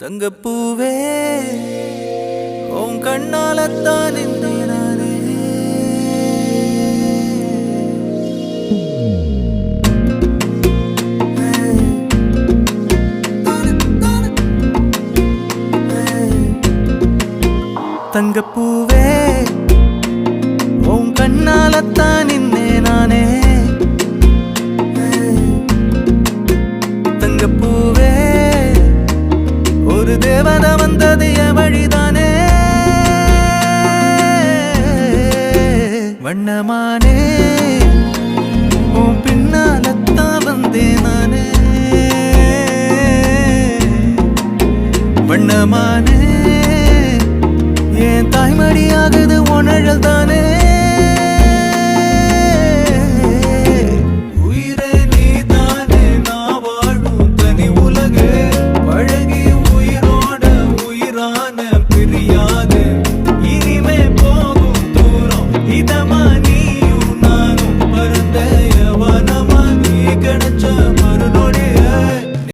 தங்கப்பூவே உன் கண்ணாலத்தான் நானே தங்கப்பூவே உன் கண்ணாலத்தான் நானே தங்கப்பூவே ஒரு தேவதை வந்தது என் வழிதானே வண்ணமானே உன் பின்னாலத்தான் வந்தேன் நானே வண்ணமானே என் தாய்மடியாகுது உணழல் தானே கிடைச்ச